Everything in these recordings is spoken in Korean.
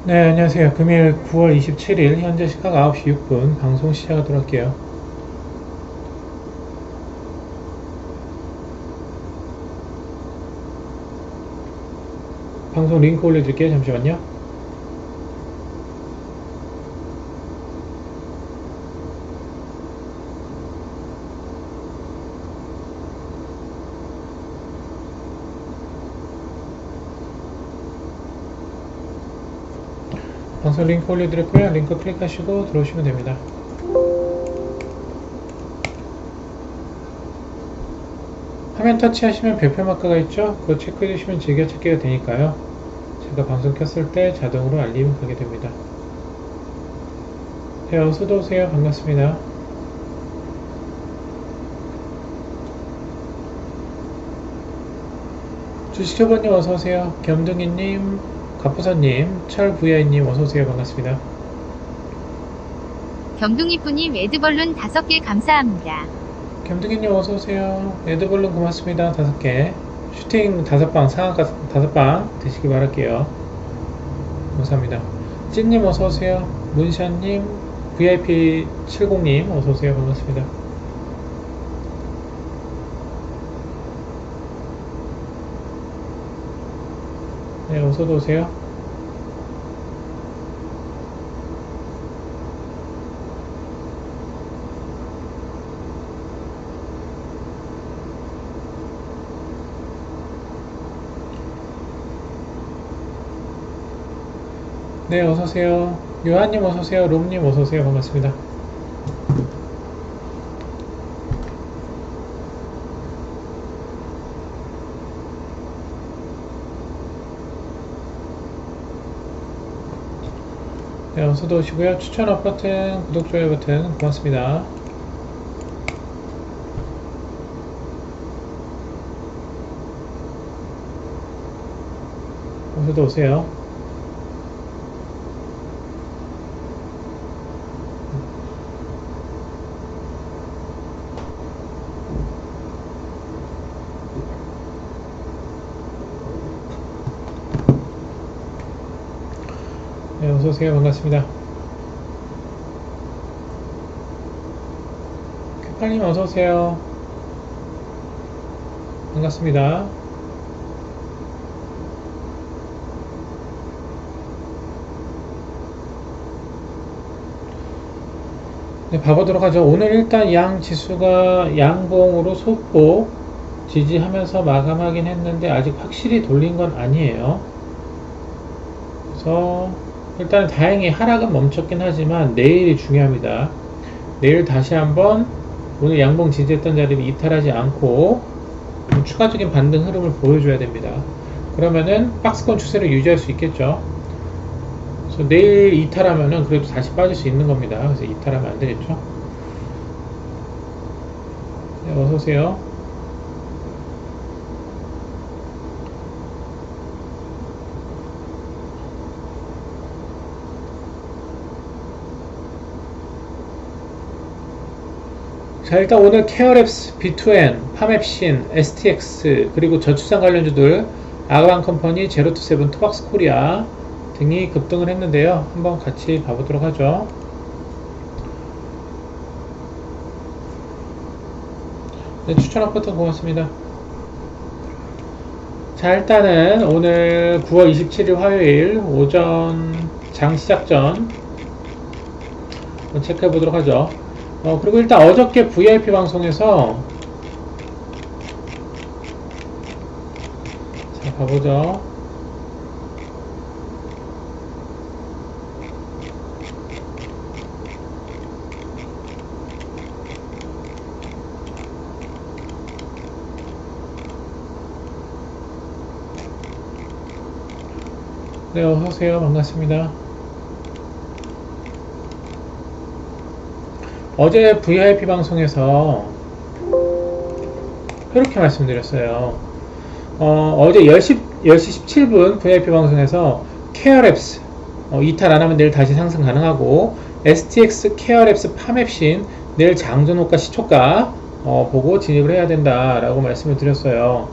네, 안녕하세요. 금일 9월 27일 현재 시각 9시 6분 방송 시작하도록 할게요. 방송 링크 올려드릴게요. 잠시만요. 방송 링크 올려드렸고요. 링크 클릭하시고 들어오시면 됩니다. 화면 터치하시면 별표 마크가 있죠? 그거 체크해 주시면 즐겨찾기가 되니까요. 제가 방송 켰을 때 자동으로 알림이 가게 됩니다. 네, 어서도 오세요. 반갑습니다. 주식초보님 어서오세요. 겸등이님, 갑부사님, 철VI님 어서오세요. 반갑습니다. 경둥이뿌님 에드벌룬 5개 감사합니다. 겸등이님 어서오세요. 에드벌룬 고맙습니다. 5개. 슈팅 5방, 상한가 5방 드시기 바랄게요. 감사합니다. 찐님 어서오세요. 문샤님, VIP70님 어서오세요. 반갑습니다. 네, 어서도 오세요. 네, 어서오세요. 요한님 어서오세요. 롬님 어서오세요. 반갑습니다. 네, 어서도 오시고요. 추천 버튼, 구독, 좋아요 버튼 고맙습니다. 어서도 오세요. 네, 어서오세요. 반갑습니다. 큐파님 어서오세요. 반갑습니다. 네, 봐보도록 하죠. 오늘 일단 양 지수가 양봉으로 소폭 지지하면서 마감하긴 했는데 아직 확실히 돌린 건 아니에요. 그래서 일단 다행히 하락은 멈췄긴 하지만 내일이 중요합니다. 내일 다시 한번 오늘 양봉 지지했던 자리를 이탈하지 않고 추가적인 반등 흐름을 보여줘야 됩니다. 그러면은 박스권 추세를 유지할 수 있겠죠. 그래서 내일 이탈하면은 그래도 다시 빠질 수 있는 겁니다. 그래서 이탈하면 안 되겠죠. 네, 어서오세요. 자, 일단 오늘 케어랩스, B2N, 파맵신, STX, 그리고 저출산 관련주들, 아그방컴퍼니, 제로투세븐, 토박스코리아 등이 급등을 했는데요. 한번 같이 봐보도록 하죠. 네, 추천한 버튼 고맙습니다. 자, 일단은 오늘 9월 27일 화요일 오전 장 시작 전 체크해 보도록 하죠. 그리고 일단 어저께 VIP 방송에서 자, 가보죠. 네, 어서오세요. 반갑습니다. 어제 VIP 방송에서 이렇게 말씀드렸어요. 어제 10시 17분 VIP 방송에서 케어랩스 이탈 안하면 내일 다시 상승 가능하고 STX 케어랩스 파맵신 내일 장전호가 시초가 보고 진입을 해야 된다라고 말씀을 드렸어요.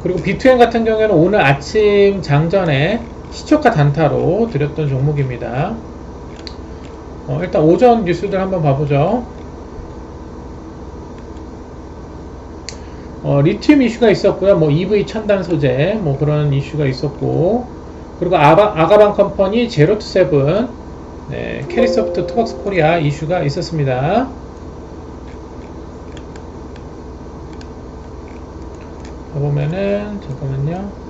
그리고 B2N 같은 경우에는 오늘 아침 장전에 시초가 단타로 드렸던 종목입니다. 일단 오전 뉴스들 한번 봐보죠. 리튬 이슈가 있었고요. 뭐 EV 첨단 소재 뭐 그런 이슈가 있었고, 그리고 아가방 컴퍼니 제로투세븐, 네, 캐리소프트 투박스 코리아 이슈가 있었습니다. 보면은 잠깐만요.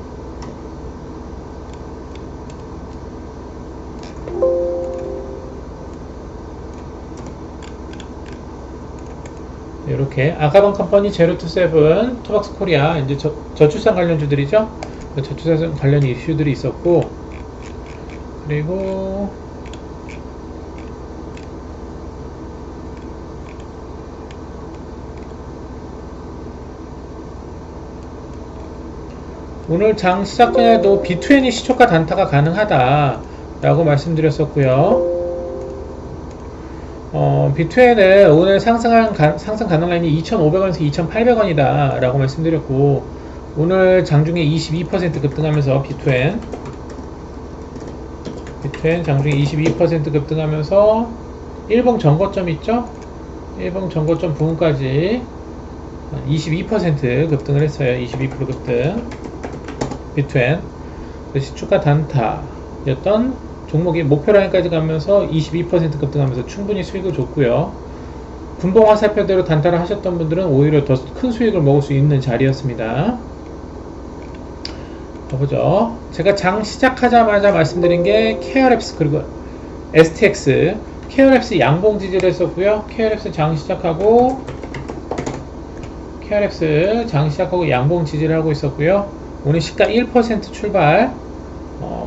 이렇게 아가방 컴퍼니 제로투세븐 투박스 코리아 이제 저출산 관련주들이죠. 저출산 관련 이슈들이 있었고, 그리고 오늘 장 시작 전에도 B2N이 시초가 단타가 가능하다 라고 말씀드렸었고요. B2N은 오늘 상승 가능 라인이 2,500원에서 2,800원이다 라고 말씀드렸고, 오늘 장중에 22% 급등하면서 B2N 장중에 22% 급등하면서 일봉 전고점 있죠? 일봉 전고점 부근까지 22% 급등을 했어요. 22% 급등. B2N 시초가 단타였던 종목이 목표 라인까지 가면서 22% 급등하면서 충분히 수익을 줬고요. 분봉 화살표대로 단타를 하셨던 분들은 오히려 더 큰 수익을 먹을 수 있는 자리였습니다. 가보죠. 제가 장 시작하자마자 말씀드린 게 KRX 그리고 STX. KRX 양봉 지지를 했었고요. KRX 장 시작하고 양봉 지지를 하고 있었고요. 오늘 시가 1% 출발.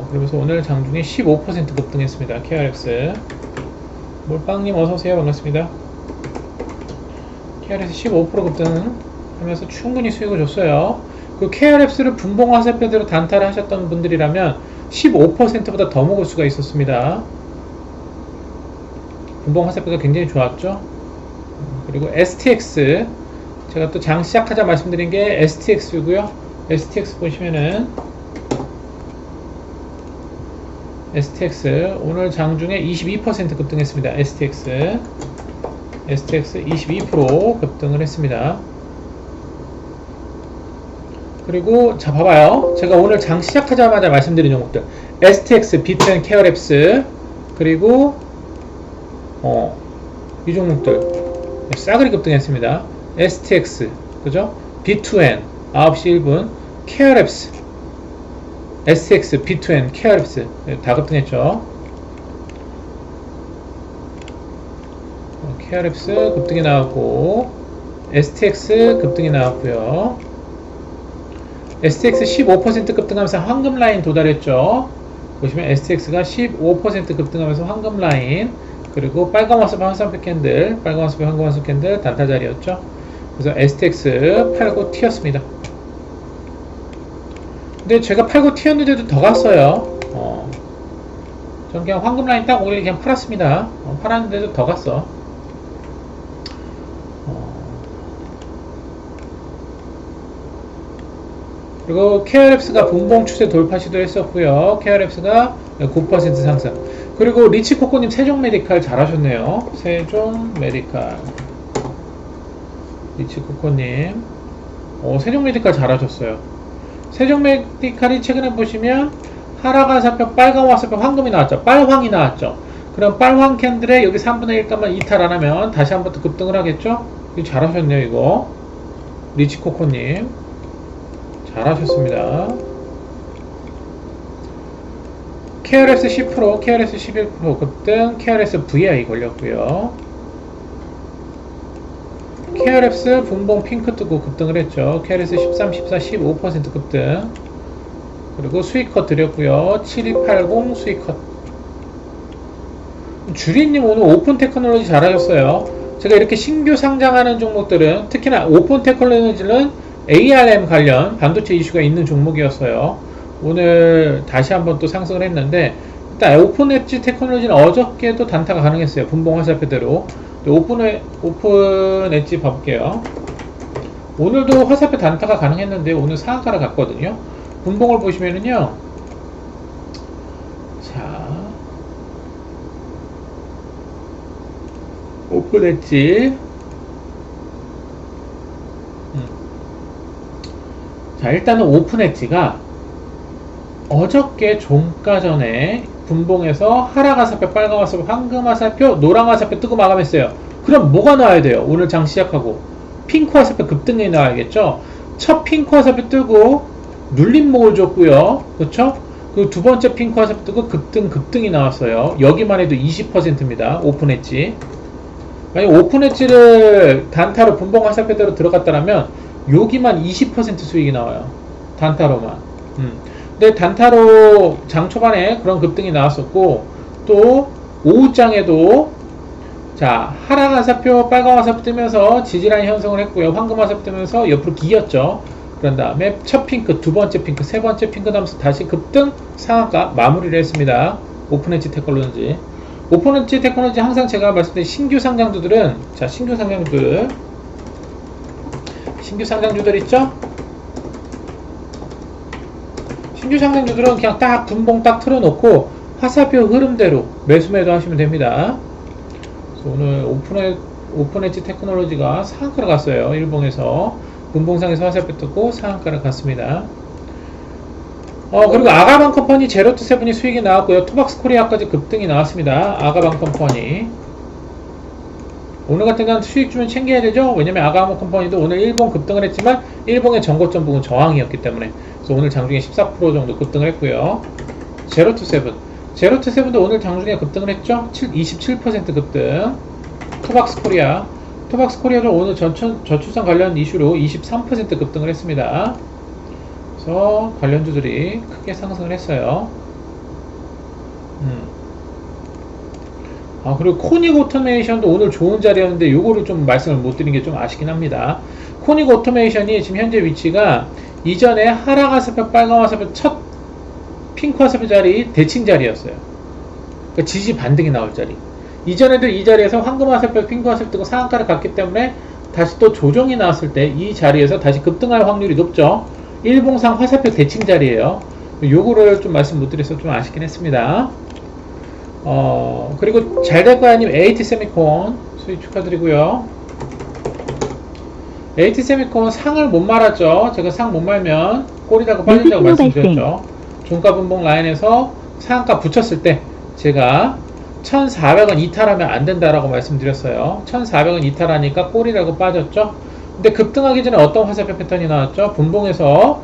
그러면서 오늘 장중에 15% 급등했습니다. KRX. 몰빵님 어서오세요. 반갑습니다. KRX 15% 급등하면서 충분히 수익을 줬어요. 그 KRX를 분봉 화살표대로 단타를 하셨던 분들이라면 15%보다 더 먹을 수가 있었습니다. 분봉 화살표가 굉장히 좋았죠. 그리고 STX. 제가 또 장 시작하자 말씀드린 게 STX고요. STX 보시면은 STX 오늘 장중에 22% 급등했습니다. STX 22% 급등을 했습니다. 그리고 자 봐봐요. 제가 오늘 장 시작하자마자 말씀드린 종목들 STX, B2N, KRX 그리고 이 종목들 싸그리 급등했습니다. STX 그죠? B2N 9시 1분 KRX STX, B2N, KRX 다 급등했죠. KRX 급등이 나왔고 STX 급등이 나왔고요. STX 15% 급등하면서 황금 라인 도달했죠. 보시면 STX가 15% 급등하면서 황금 라인, 그리고 빨간 화살표 황산표 캔들, 빨간 화살표 황금 화살표 캔들 단타 자리였죠. 그래서 STX 팔고 튀었습니다. 근데 제가 팔고 튀었는데도 더 갔어요. 전 그냥 황금 라인 딱 오길 그냥 팔았습니다. 팔았는데도 더 갔어. 그리고 KRX가 분봉 추세 돌파 시도했었고요. KRX가 9% 상승. 그리고 리치코코님 세종메디칼 잘하셨네요. 세종메디칼. 리치코코님. 세종메디칼 잘하셨어요. 세종메디칼이 최근에 보시면 하락 화살표, 빨간 화살표, 황금이 나왔죠. 빨황이 나왔죠. 그럼 빨황 캔들에 여기 3분의 1값만 이탈 안 하면 다시 한 번 더 급등을 하겠죠? 이거 잘하셨네요, 이거. 리치코코님. 잘하셨습니다. KRS 10%, KRS 11% 급등, KRS VI 걸렸고요. KRS 분봉 핑크 뜨고 급등을 했죠. KRS 13, 14, 15% 급등. 그리고 수익컷 드렸고요. 7280 수익컷. 주리님 오늘 오픈 테크놀로지 잘하셨어요. 제가 이렇게 신규 상장하는 종목들은, 특히나 오픈 테크놀로지는 ARM 관련 반도체 이슈가 있는 종목이었어요. 오늘 다시 한번 또 상승을 했는데, 일단 오픈 엣지 테크놀로지는 어저께도 단타가 가능했어요. 분봉 화살표대로. 오픈 엣지 봐볼게요. 오늘도 화살표 단타가 가능했는데 오늘 상한가를 갔거든요. 분봉을 보시면은요, 오픈 엣지. 자, 일단은 오픈 엣지가 어저께 종가 전에 분봉에서 하락 화살표, 빨간 화살표, 황금 화살표, 노랑 화살표 뜨고 마감했어요. 그럼 뭐가 나와야 돼요? 오늘 장 시작하고 핑크 화살표 급등이 나와야겠죠. 첫 핑크 화살표 뜨고 눌림목을 줬고요. 그렇죠? 그 두 번째 핑크 화살표 뜨고 급등이 나왔어요. 여기만 해도 20%입니다. 오픈 엣지. 만약 오픈 엣지를 단타로 분봉 화살표대로 들어갔다면 여기만 20% 수익이 나와요. 단타로만. 근데 단타로 장 초반에 그런 급등이 나왔었고, 또 오후장에도 자, 하락 화살표, 빨간 화살표 뜨면서 지지라인 형성을 했고요. 황금 화살표 뜨면서 옆으로 기었죠. 그런 다음에 첫 핑크, 두 번째 핑크, 세 번째 핑크 나면서 다시 급등 상한가 마무리를 했습니다. 오픈 엣지 테크놀로지. 오픈 엣지 테크놀로지 항상 제가 말씀드린 신규 상장주들은, 자, 신규 상장주들 있죠? 신규 상장주들은 그냥 딱 분봉 딱 틀어놓고 화살표 흐름대로 매수 매도 하시면 됩니다. 그래서 오늘 오픈 엣지 테크놀로지가 상한가를 갔어요. 일봉에서 분봉상에서 화살표 뜨고 상한가를 갔습니다. 그리고 아가방 컴퍼니 제로투 세븐이 수익이 나왔고요. 투박스 코리아까지 급등이 나왔습니다. 아가방 컴퍼니 오늘 같은 건 수익 주면 챙겨야 되죠. 왜냐면 아가방 컴퍼니도 오늘 일봉 급등을 했지만 일봉의 전고점 부분 저항이었기 때문에, 그래서 오늘 장중에 14% 정도 급등을 했고요. 제로투 세븐도 오늘 장중에 급등을 했죠. 27% 급등. 투박스 코리아도 오늘 저출산 관련 이슈로 23% 급등을 했습니다. 그래서 관련주들이 크게 상승을 했어요. 그리고 코닉 오토메이션도 오늘 좋은 자리였는데 요거를 좀 말씀을 못 드린 게 좀 아쉽긴 합니다. 코닉 오토메이션이 지금 현재 위치가 이전에 하락 화살표, 빨간 화살표, 첫 핑크 화살표 자리 대칭 자리였어요. 그러니까 지지 반등이 나올 자리. 이전에도 이 자리에서 황금 화살표, 핑크 화살표 뜨고 상한가를 갔기 때문에 다시 또 조정이 나왔을 때 이 자리에서 다시 급등할 확률이 높죠. 일봉상 화살표 대칭 자리예요. 요거를 좀 말씀 못 드려서 좀 아쉽긴 했습니다. 그리고 잘될거야님 에이티 세미콘 수익 축하드리고요. 에이티 세미콘 상을 못 말았죠. 제가 상 못 말면 꼬리다가 빠진다고 말씀드렸죠. 종가 분봉 라인에서 상한가 붙였을 때 제가 1400원 이탈하면 안 된다라고 말씀드렸어요. 1400원 이탈하니까 꼬리라고 빠졌죠. 근데 급등하기 전에 어떤 화살표 패턴이 나왔죠? 분봉에서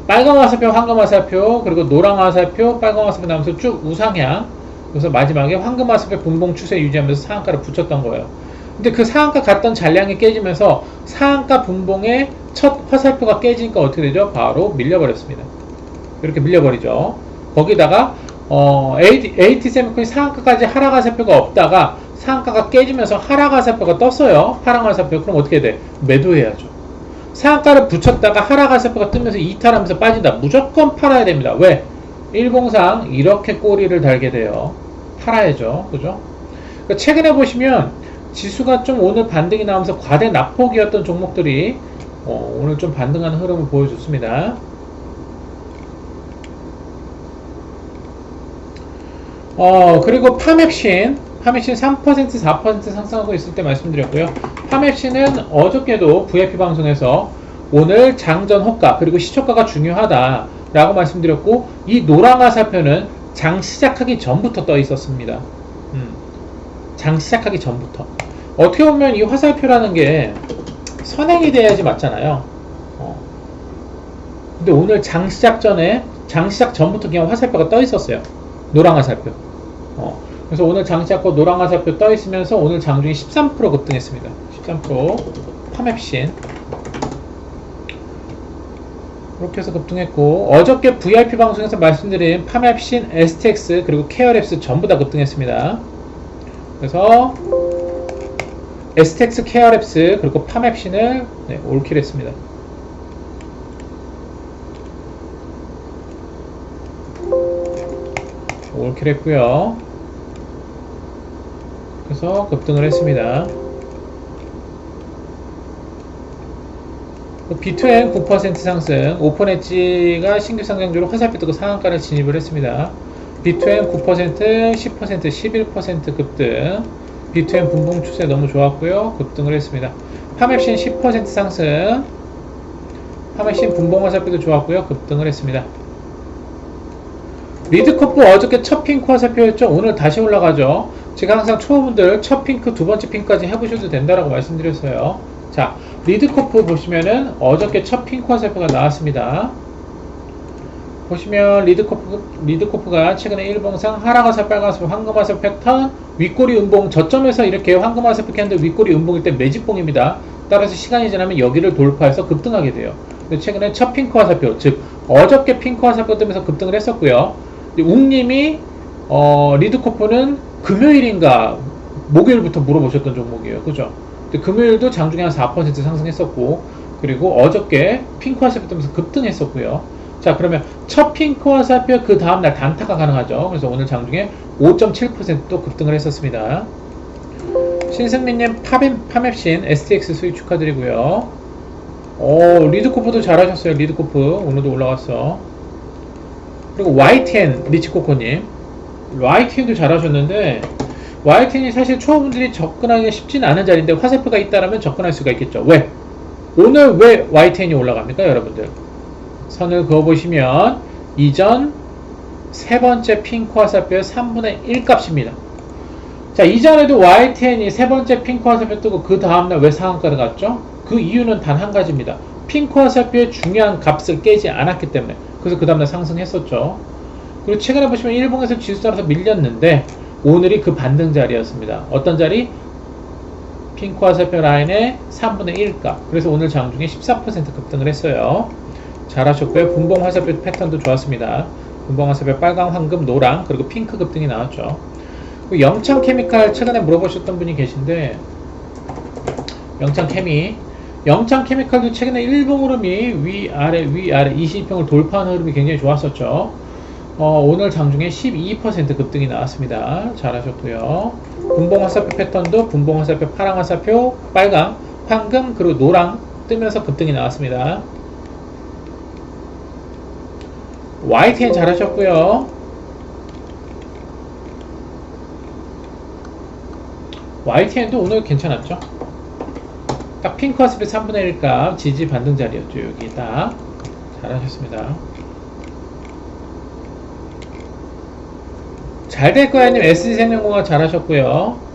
빨간 화살표, 황금 화살표, 그리고 노랑 화살표, 빨간 화살표 나오면서 쭉 우상향. 그래서 마지막에 황금 화살표 분봉 추세 유지하면서 상한가를 붙였던 거예요. 근데 그 상한가 갔던 잔량이 깨지면서 상한가 분봉의 첫 화살표가 깨지니까 어떻게 되죠? 바로 밀려버렸습니다. 이렇게 밀려버리죠. 거기다가 AT 세미콘이 상한가까지 하락 화살표가 없다가 상한가가 깨지면서 하락 화살표가 떴어요. 하락 화살표. 그럼 어떻게 돼? 매도해야죠. 상한가를 붙였다가 하락 화살표가 뜨면서 이탈하면서 빠진다. 무조건 팔아야 됩니다. 왜? 일봉상 이렇게 꼬리를 달게 돼요. 팔아야죠. 그죠? 그러니까 최근에 보시면 지수가 좀 오늘 반등이 나오면서 과대 낙폭이었던 종목들이 오늘 좀 반등하는 흐름을 보여줬습니다. 그리고 파맵신 3% 4% 상승하고 있을 때 말씀드렸고요. 파맵신은 어저께도 VIP 방송에서 오늘 장전 호가 그리고 시초가가 중요하다 라고 말씀드렸고, 이 노랑 화살표는 장 시작하기 전부터 떠 있었습니다. 장 시작하기 전부터. 어떻게 보면 이 화살표라는 게 선행이 돼야지 맞잖아요. 근데 오늘 장 시작 전부터 그냥 화살표가 떠 있었어요. 노랑 화살표. 그래서 오늘 장시작고 노랑 화살표 떠 있으면서 오늘 장중에 13% 급등했습니다. 13% 파맵신 이렇게 해서 급등했고, 어저께 VIP 방송에서 말씀드린 파맵신, STX 그리고 케어랩스 전부 다 급등했습니다. 그래서 STX, 케어랩스 그리고 파맵신을 올킬했습니다. 올킬했고요. 그래서 급등을 했습니다. B2M 9% 상승, 오픈 엣지가 신규 상장주로 화살표 뜨고 상한가를 진입을 했습니다. B2M 9%, 10%, 11% 급등. B2M 분봉 추세 너무 좋았고요. 급등을 했습니다. 파맵신 10% 상승. 파맵신 분봉 화살표도 좋았고요. 급등을 했습니다. 리드코프 어저께 첫 핑크 화살표였죠. 오늘 다시 올라가죠. 제가 항상 초보분들 첫 핑크, 두 번째 핑크까지 해보셔도 된다라고 말씀드렸어요. 자, 리드코프 보시면은 어저께 첫 핑크 화살표가 나왔습니다. 보시면 리드코프가 최근에 일봉상 하락화살, 빨간화살, 황금화살 패턴, 윗꼬리 음봉 저점에서 이렇게 황금화살 했는데 윗꼬리 음봉일 때 매집봉입니다. 따라서 시간이 지나면 여기를 돌파해서 급등하게 돼요. 근데 최근에 첫 핑크 화살표, 즉 어저께 핑크 화살표 뜨면서 급등을 했었고요. 웅님이 리드코프는 금요일인가 목요일부터 물어보셨던 종목이에요. 그죠? 근데 금요일도 장중에 한 4% 상승했었고, 그리고 어저께 핑크 화살표 뜨면서 급등했었고요. 자, 그러면 첫 핑크 화살표 그 다음날 단타가 가능하죠. 그래서 오늘 장중에 5.7% 급등을 했었습니다. 신승민님 파맵신 STX 수익 축하드리고요. 리드코프도 잘하셨어요. 리드코프 오늘도 올라갔어. 그리고 YTN 리치코코님, YTN도 잘하셨는데 YTN이 사실 초보분들이 접근하기가 쉽지는 않은 자리인데 화살표가 있다라면 접근할 수가 있겠죠. 왜? 오늘 왜 YTN이 올라갑니까, 여러분들? 선을 그어보시면 이전 세 번째 핑크 화살표의 3분의 1 값입니다. 자, 이전에도 YTN이 세 번째 핑크 화살표 뜨고 그 다음날 왜 상한가를 갔죠? 그 이유는 단 한 가지입니다. 핑크 화살표의 중요한 값을 깨지 않았기 때문에. 그래서 그 다음날 상승했었죠. 그리고 최근에 보시면 일봉에서 지수 따라서 밀렸는데 오늘이 그 반등 자리였습니다. 어떤 자리? 핑크 화살표 라인의 3분의 1 값. 그래서 오늘 장중에 14% 급등을 했어요. 잘하셨고요. 분봉 화살표 패턴도 좋았습니다. 분봉 화살표 빨강, 황금, 노랑, 그리고 핑크 급등이 나왔죠. 영창 케미칼 최근에 물어보셨던 분이 계신데, 영창 케미칼도 최근에 일봉 흐름이 위아래 22평을 돌파하는 흐름이 굉장히 좋았었죠. 오늘 장중에 12% 급등이 나왔습니다. 잘하셨고요. 분봉 화살표 패턴도 분봉 화살표, 파랑 화살표, 빨강, 황금, 그리고 노랑 뜨면서 급등이 나왔습니다. YTN 잘하셨고요. YTN도 오늘 괜찮았죠. 딱 핑크 화살표 3분의 1 값 지지 반등 자리였죠. 여기 딱 잘하셨습니다. 잘될거야님 SG생명공학 잘하셨고요.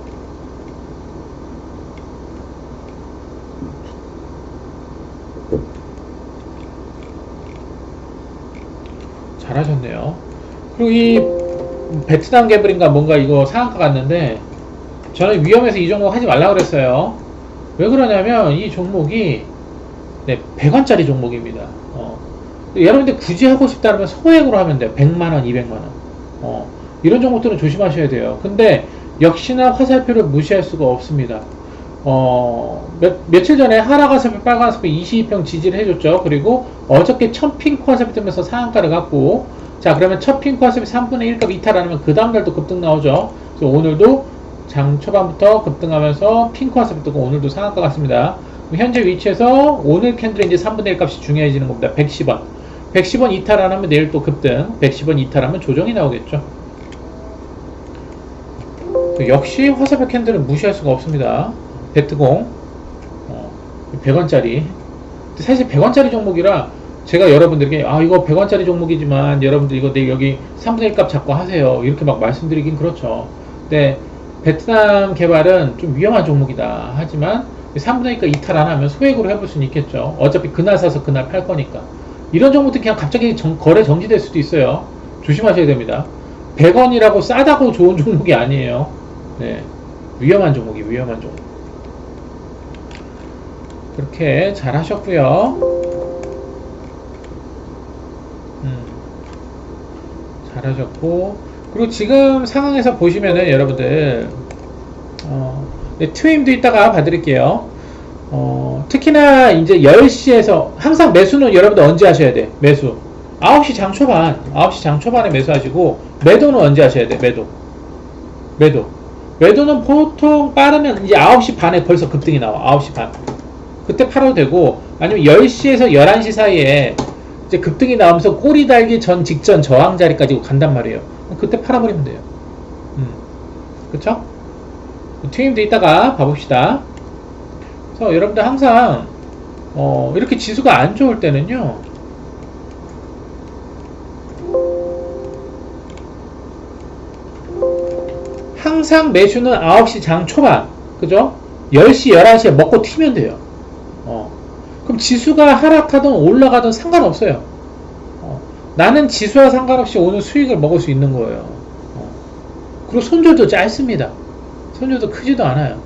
잘하셨네요. 그리고 이 베트남 개불인가 뭔가 이거 상한가 갔는데 저는 위험해서 이 종목 하지 말라 그랬어요. 왜 그러냐면 이 종목이 100원짜리 종목입니다. 여러분들 굳이 하고 싶다면 소액으로 하면 돼요. 100만원, 200만원. 이런 종목들은 조심하셔야 돼요. 근데 역시나 화살표를 무시할 수가 없습니다. 며칠 전에 하락 화살표, 빨간 화살표 22평 지지를 해줬죠. 그리고 어저께 첫 핑크 화살표 뜨면서 상한가를 갔고, 자, 그러면 첫 핑크 화살표 3분의 1 값 이탈 안 하면 그 다음날도 급등 나오죠. 그래서 오늘도 장 초반부터 급등하면서 핑크 화살표 뜨고 오늘도 상한가 같습니다. 현재 위치에서 오늘 캔들의 이제 3분의 1 값이 중요해지는 겁니다. 110원. 110원 이탈 안 하면 내일 또 급등, 110원 이탈하면 조정이 나오겠죠. 역시 화살표 캔들은 무시할 수가 없습니다. 베트공 100원짜리. 사실 100원짜리 종목이라 제가 여러분들에게 이거 100원짜리 종목이지만 여러분들 이거 내 여기 3분의 1 값 잡고 하세요 이렇게 막 말씀드리긴 그렇죠. 근데 베트남 개발은 좀 위험한 종목이다 하지만 3분의 1 값 이탈 안 하면 소액으로 해볼 수는 있겠죠. 어차피 그날 사서 그날 팔 거니까. 이런 종목들 그냥 갑자기 거래 정지될 수도 있어요. 조심하셔야 됩니다. 100원이라고 싸다고 좋은 종목이 아니에요. 네, 위험한 종목이 위험한 종목. 그렇게 잘 하셨고요. 잘 하셨고, 그리고 지금 상황에서 보시면은 여러분들 트윈도 이따가 봐드릴게요. 특히나 이제 10시에서 항상 매수는 여러분들 언제 하셔야 돼? 매수 9시 장 초반에 매수하시고, 매도는 언제 하셔야 돼? 매도는 보통 빠르면 이제 9시 반에 벌써 급등이 나와. 9시 반 그때 팔아도 되고, 아니면 10시에서 11시 사이에 이제 급등이 나오면서 꼬리 달기 전 직전 저항 자리까지 간단 말이에요. 그때 팔아버리면 돼요. 그쵸? 튀김도 이따가 봐봅시다. 그래서 여러분들 항상 이렇게 지수가 안 좋을 때는요, 항상 매수는 9시 장 초반, 그죠? 10시, 11시에 먹고 튀면 돼요. 그럼 지수가 하락하든 올라가든 상관없어요. 나는 지수와 상관없이 오늘 수익을 먹을 수 있는 거예요. 그리고 손절도 짧습니다. 손절도 크지도 않아요.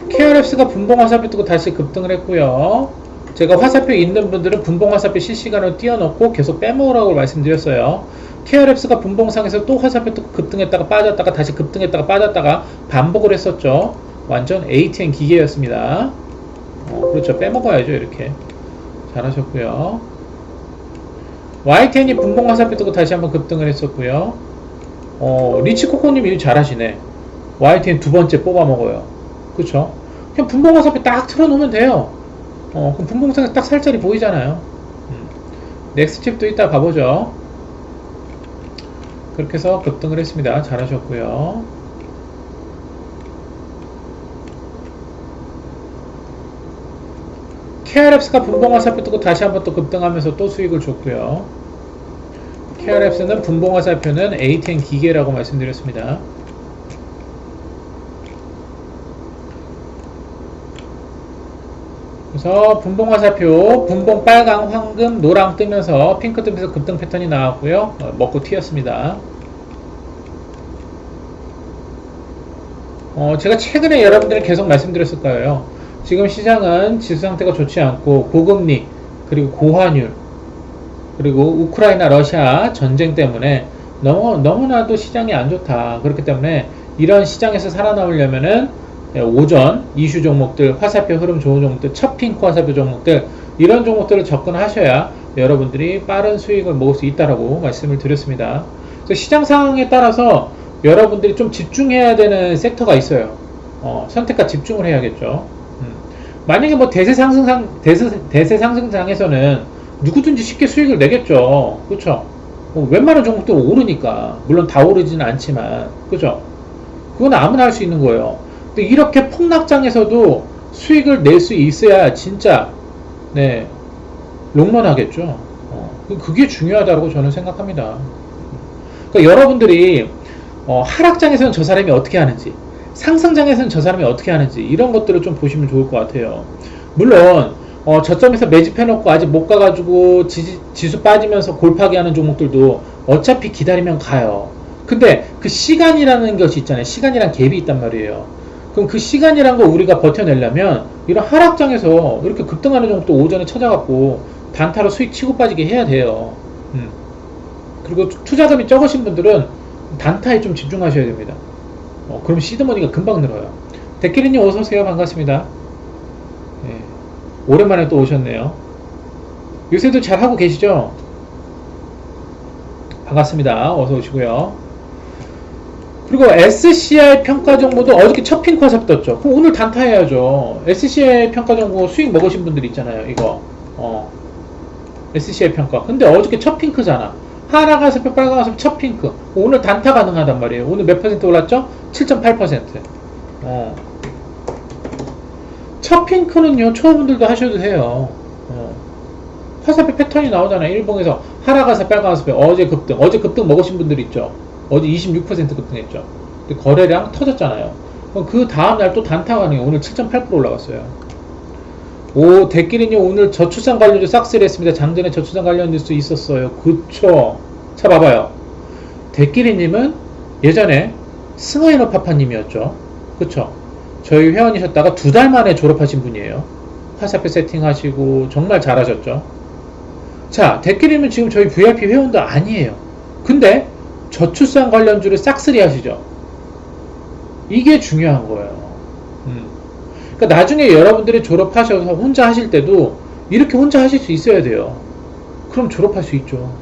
KRF가 분봉 화살표 뜨고 다시 급등을 했고요. 제가 화살표 있는 분들은 분봉 화살표 실시간으로 띄워놓고 계속 빼먹으라고 말씀드렸어요. KRF가 분봉상에서 또 화살표 뜨고 급등했다가 빠졌다가 다시 급등했다가 빠졌다가 반복을 했었죠. 완전 ATM 기계였습니다. 그렇죠. 빼먹어야죠. 이렇게. 잘하셨고요. YTN이 분봉 화살표 뜨고 다시 한번 급등을 했었고요. 리치코코님 일 잘하시네. YTN 두 번째 뽑아 먹어요. 그쵸? 그냥 분봉 화살표 딱 틀어놓으면 돼요. 그럼 분봉상에서 딱 살짝이 보이잖아요. 넥스칩도 이따 가보죠. 그렇게 해서 급등을 했습니다. 잘하셨고요. KRF가 분봉 화살표 뜨고 다시 한번 또 급등하면서 또 수익을 줬고요. KRF는 분봉 화살표는 ATN 기계라고 말씀드렸습니다. 그래서 분봉 화살표, 분봉 빨강, 황금, 노랑 뜨면서 핑크 뜨면서 급등 패턴이 나왔고요. 먹고 튀었습니다. 제가 최근에 여러분들이 계속 말씀드렸을 거예요. 지금 시장은 지수 상태가 좋지 않고 고금리, 그리고 고환율, 그리고 우크라이나 러시아 전쟁 때문에 너무나도 시장이 안 좋다. 그렇기 때문에 이런 시장에서 살아남으려면은 오전 이슈 종목들, 화살표 흐름 좋은 종목들, 첫 핑크 화살표 종목들, 이런 종목들을 접근하셔야 여러분들이 빠른 수익을 먹을 수 있다라고 말씀을 드렸습니다. 그래서 시장 상황에 따라서 여러분들이 좀 집중해야 되는 섹터가 있어요. 선택과 집중을 해야겠죠. 만약에 뭐 대세 상승장에서는 누구든지 쉽게 수익을 내겠죠. 그쵸? 웬만한 종목들 오르니까. 물론 다 오르지는 않지만. 그죠? 그건 아무나 할 수 있는 거예요. 근데 이렇게 폭락장에서도 수익을 낼 수 있어야 진짜, 네, 롱런 하겠죠. 그게 중요하다고 저는 생각합니다. 그러니까 여러분들이, 하락장에서는 저 사람이 어떻게 하는지, 상승장에서는 저 사람이 어떻게 하는지, 이런 것들을 좀 보시면 좋을 것 같아요. 물론, 저점에서 매집해놓고 아직 못 가가지고 지수 빠지면서 골파기 하는 종목들도 어차피 기다리면 가요. 근데 그 시간이라는 것이 있잖아요. 시간이란 갭이 있단 말이에요. 그럼 그 시간이란 거 우리가 버텨내려면 이런 하락장에서 이렇게 급등하는 종목도 오전에 찾아갖고 단타로 수익 치고 빠지게 해야 돼요. 그리고 투자금이 적으신 분들은 단타에 좀 집중하셔야 됩니다. 그럼 시드머니가 금방 늘어요. 데키리님 어서오세요. 반갑습니다. 네. 오랜만에 또 오셨네요. 요새도 잘하고 계시죠? 반갑습니다. 어서 오시고요. 그리고 SCI 평가 정보도 어저께 첫 핑크 화살표 떴죠. 그럼 오늘 단타 해야죠. SCI 평가 정보 수익 먹으신 분들 있잖아요. 이거 SCI 평가. 근데 어저께 첫 핑크잖아. 하락 화살표, 빨간 화살표 첫 핑크. 오늘 단타 가능하단 말이에요. 오늘 몇 퍼센트 올랐죠? 7.8%. 첫 핑크는요, 초보분들도 하셔도 돼요. 화살표 패턴이 나오잖아요. 일봉에서 하락 화살표, 빨간 화살표, 어제 급등 먹으신 분들 있죠. 어제 26% 급등했죠. 근데 거래량 터졌잖아요. 그럼 그 다음날 또 단타 가능해요. 오늘 7.8% 올라갔어요. 오, 대끼리님 오늘 저출산 관련주 싹쓸이 했습니다. 장전에 저출산 관련 뉴스 있었어요. 그쵸. 자, 봐봐요. 대끼리님은 예전에 승하이너 파파님이었죠. 그쵸. 저희 회원이셨다가 2달 만에 졸업하신 분이에요. 화살표 세팅하시고 정말 잘하셨죠. 자, 대끼리님은 지금 저희 VIP 회원도 아니에요. 근데 저출산 관련주를 싹쓸이 하시죠. 이게 중요한 거예요. 그러니까 나중에 여러분들이 졸업하셔서 혼자 하실 때도 이렇게 혼자 하실 수 있어야 돼요. 그럼 졸업할 수 있죠.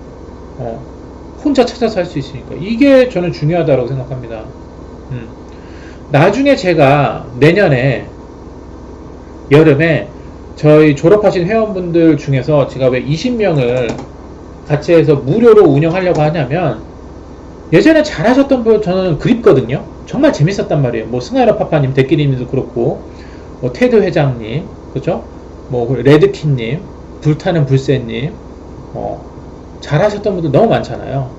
혼자 찾아서 할 수 있으니까. 이게 저는 중요하다고 생각합니다. 나중에 제가 내년에 여름에 저희 졸업하신 회원분들 중에서 제가 왜 20명을 같이 해서 무료로 운영하려고 하냐면 예전에 잘하셨던 분 저는 그립거든요. 정말 재밌었단 말이에요. 뭐 승하이라 파파님, 데끼리님도 그렇고, 뭐 테드 회장님, 그죠? 뭐 레드킨님, 불타는 불새님, 잘하셨던 분들 너무 많잖아요.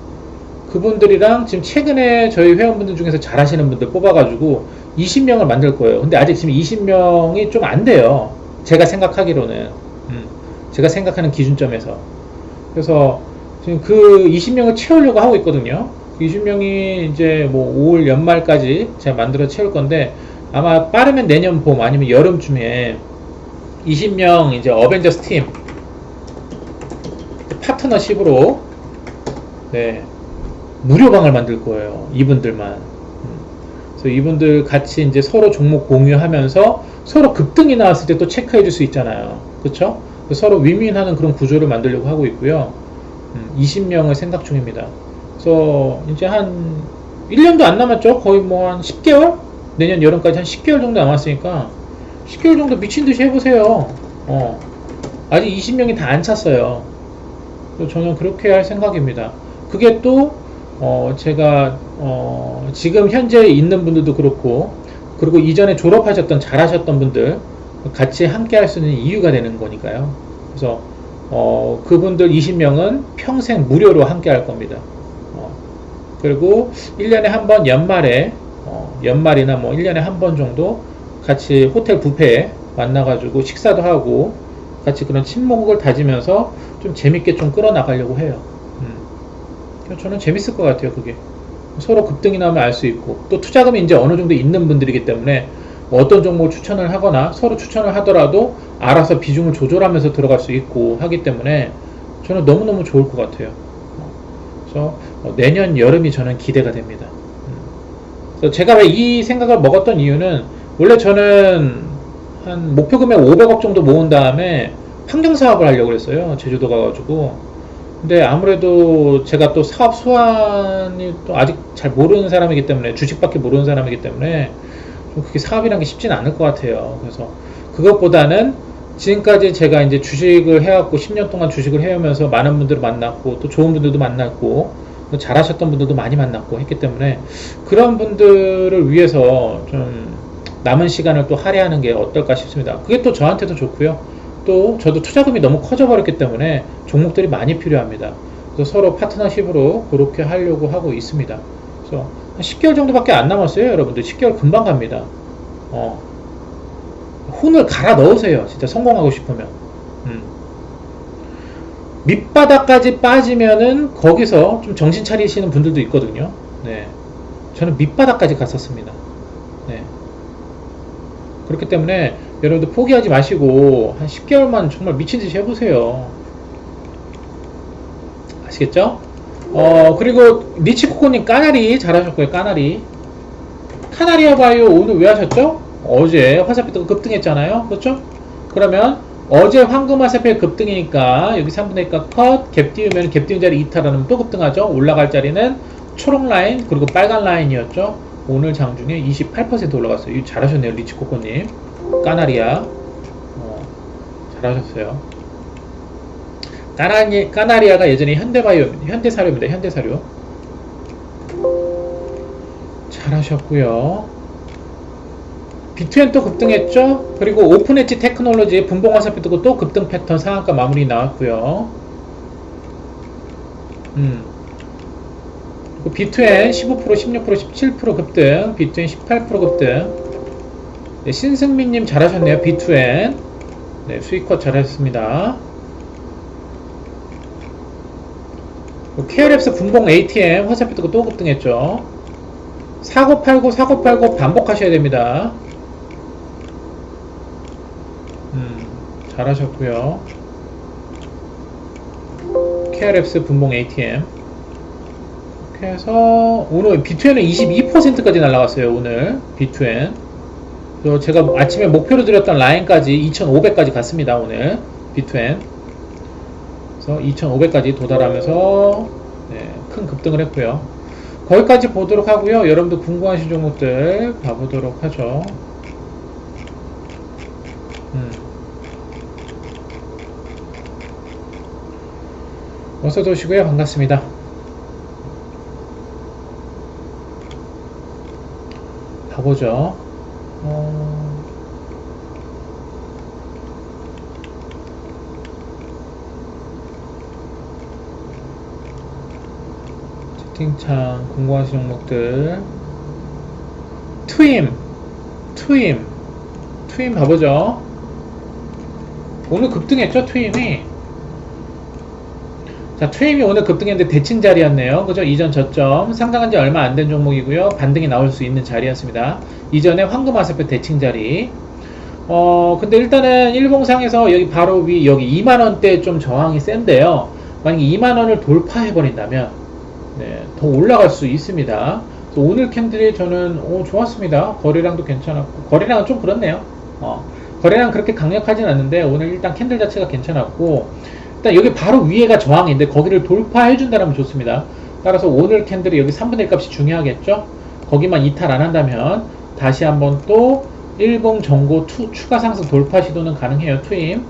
그분들이랑 지금 최근에 저희 회원분들 중에서 잘하시는 분들 뽑아가지고 20명을 만들 거예요. 근데 아직 지금 20명이 좀 안 돼요. 제가 생각하기로는. 제가 생각하는 기준점에서. 그래서 지금 그 20명을 채우려고 하고 있거든요. 20명이 이제 뭐 5월 연말까지 제가 만들어 채울 건데 아마 빠르면 내년 봄 아니면 여름쯤에 20명 이제 어벤져스 팀 파트너십으로 네, 무료방을 만들 거예요. 이분들만. 그래서 이분들 같이 이제 서로 종목 공유하면서 서로 급등이 나왔을 때 또 체크해 줄 수 있잖아요. 그쵸? 서로 윈윈하는 그런 구조를 만들려고 하고 있고요. 20명을 생각 중입니다. 그래서 이제 한 1년도 안 남았죠? 거의 뭐 한 10개월? 내년 여름까지 한 10개월 정도 남았으니까 10개월 정도 미친 듯이 해보세요. 아직 20명이 다 안 찼어요. 그래서 저는 그렇게 할 생각입니다. 그게 또 제가 지금 현재 있는 분들도 그렇고 그리고 이전에 졸업하셨던 잘하셨던 분들 같이 함께 할 수 있는 이유가 되는 거니까요. 그래서 그분들 20명은 평생 무료로 함께 할 겁니다. 그리고 1년에 한 번 연말에 연말이나 뭐 1년에 한 번 정도 같이 호텔 뷔페에 만나가지고 식사도 하고 같이 그런 친목을 다지면서 좀 재밌게 좀 끌어나가려고 해요. 저는 재밌을 것 같아요. 그게 서로 급등이 나오면 알 수 있고 또 투자금이 이제 어느 정도 있는 분들이기 때문에 어떤 종목을 추천을 하거나 서로 추천을 하더라도 알아서 비중을 조절하면서 들어갈 수 있고 하기 때문에 저는 너무너무 좋을 것 같아요. 그래서 내년 여름이 저는 기대가 됩니다. 그래서 제가 왜 이 생각을 먹었던 이유는 원래 저는 한 목표 금액 500억 정도 모은 다음에 환경 사업을 하려고 그랬어요. 제주도 가가지고. 근데 아무래도 제가 또 사업 수완이 또 아직 잘 모르는 사람이기 때문에 주식밖에 모르는 사람이기 때문에 좀 그게 사업이란 게 쉽지는 않을 것 같아요. 그래서 그것보다는 지금까지 제가 이제 주식을 해왔고 10년 동안 주식을 해오면서 많은 분들을 만났고 또 좋은 분들도 만났고 또 잘하셨던 분들도 많이 만났고 했기 때문에 그런 분들을 위해서 좀 남은 시간을 또 할애하는 게 어떨까 싶습니다. 그게 또 저한테도 좋고요. 또 저도 투자금이 너무 커져 버렸기 때문에 종목들이 많이 필요합니다. 그래서 서로 파트너십으로 그렇게 하려고 하고 있습니다. 그래서 한 10개월 정도밖에 안 남았어요. 여러분들 10개월 금방 갑니다. 혼을 갈아 넣으세요. 진짜 성공하고 싶으면. 밑바닥까지 빠지면은 거기서 좀 정신 차리시는 분들도 있거든요. 네. 저는 밑바닥까지 갔었습니다. 네. 그렇기 때문에 여러분들 포기하지 마시고 한 10개월만 정말 미친듯이 해보세요. 아시겠죠? 그리고 리치코코님 까나리 잘하셨고요. 까나리 카나리아 바이오 오늘 왜 하셨죠? 어제 화살표가 급등했잖아요. 그렇죠? 그러면 어제 황금 화살표 급등이니까 여기 3분의 1가 컷, 갭 띄우면 갭 띄운 자리 이탈하면 또 급등하죠. 올라갈 자리는 초록 라인 그리고 빨간 라인이었죠. 오늘 장중에 28% 올라갔어요. 이거 잘하셨네요. 리치코코님 까나리아 잘하셨어요. 까나리아가 예전에 현대사료입니다. 현대사료 잘하셨고요. 비트엔 또 급등했죠. 그리고 오픈엣지 테크놀로지 분봉 화살표 뜨고 또 급등 패턴 상한가 마무리 나왔고요. 비트엔 15%, 16%, 17% 급등, 비트엔 18% 급등. 네, 신승민님 잘하셨네요. 비트엔 네, 수익컷 잘하셨습니다. KRFS 분봉 ATM 화살표 뜨고 또 급등했죠. 4989, 4989 반복하셔야 됩니다. 잘하셨고요. KRFS 분봉 ATM 이렇게 해서 오늘 비트엔은 22%까지 날라갔어요. 오늘 비트엔 그래서 제가 아침에 목표로 드렸던 라인까지 2500까지 갔습니다. 오늘 비트엔 그래서 2500까지 도달하면서 네, 큰 급등을 했고요. 거기까지 보도록 하고요. 여러분들 궁금하신 종목들 봐보도록 하죠. 어서도 오시고요. 반갑습니다. 가보죠. 채팅창 궁금하신 종목들. 트윈 봐보죠. 오늘 급등했죠, 트윈이. 자, 트윈이 오늘 급등했는데 대칭 자리였네요. 그죠? 이전 저점 상장한 지 얼마 안 된 종목이고요. 반등이 나올 수 있는 자리였습니다. 이전에 황금화살표 대칭 자리. 근데 일단은 일봉상에서 여기 바로 위 여기 2만원대 좀 저항이 센데요. 만약에 2만원을 돌파해버린다면 네, 더 올라갈 수 있습니다. 오늘 캔들이 저는 좋았습니다. 거래량도 괜찮았고, 거래량은 좀 그렇네요. 거래량 그렇게 강력하진 않는데 오늘 일단 캔들 자체가 괜찮았고, 일단 여기 바로 위에가 저항인데 거기를 돌파해 준다면 좋습니다. 따라서 오늘 캔들이 여기 3분의 1 값이 중요하겠죠. 거기만 이탈 안 한다면 다시 한번 또 일봉 전고 추가 상승 돌파 시도는 가능해요. 트윈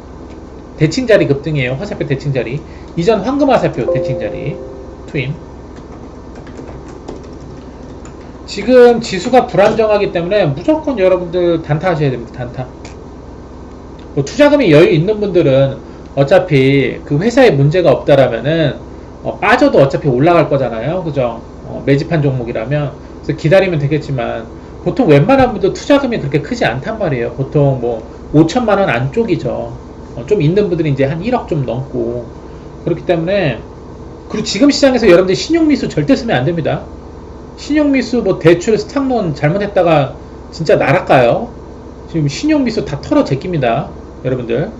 대칭자리 급등이에요. 화살표 대칭자리, 이전 황금화살표 대칭자리 트윈. 지금 지수가 불안정하기 때문에 무조건 여러분들 단타 하셔야 됩니다. 단타. 뭐 투자금이 여유 있는 분들은 어차피 그 회사에 문제가 없다라면은 빠져도 어차피 올라갈 거잖아요. 그죠? 매집한 종목이라면. 그래서 기다리면 되겠지만 보통 웬만한 분들 투자금이 그렇게 크지 않단 말이에요. 보통 뭐 5천만 원 안쪽이죠. 좀 있는 분들이 이제 한 1억 좀 넘고 그렇기 때문에. 그리고 지금 시장에서 여러분들 신용미수 절대 쓰면 안 됩니다. 신용미수 뭐 대출 스탁론 잘못했다가 진짜 날아가요. 지금 신용미수 다 털어 제낍니다. 여러분들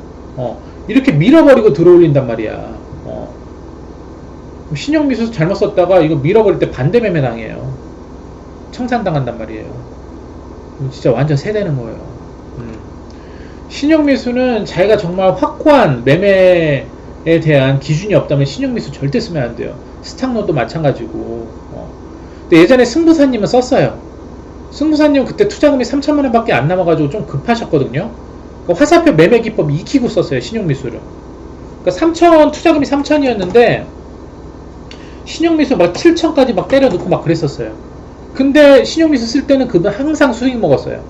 이렇게 밀어버리고 들어올린단 말이야. 신용미수 잘못 썼다가 이거 밀어버릴 때 반대매매 당해요. 청산당한단 말이에요. 진짜 완전 세대는 거예요. 신용미수는 자기가 정말 확고한 매매에 대한 기준이 없다면 신용미수 절대 쓰면 안 돼요. 스탁론도 마찬가지고. 근데 예전에 승부사님은 썼어요. 승부사님 그때 투자금이 3천만원 밖에 안 남아가지고 좀 급하셨거든요. 그러니까 화살표 매매 기법 익히고 썼어요. 신용미수를. 그러니까 투자금이 3천이었는데 신용미수 막 7천까지 막 때려놓고 막 그랬었어요. 근데 신용미수 쓸 때는 그분 항상 수익 먹었어요.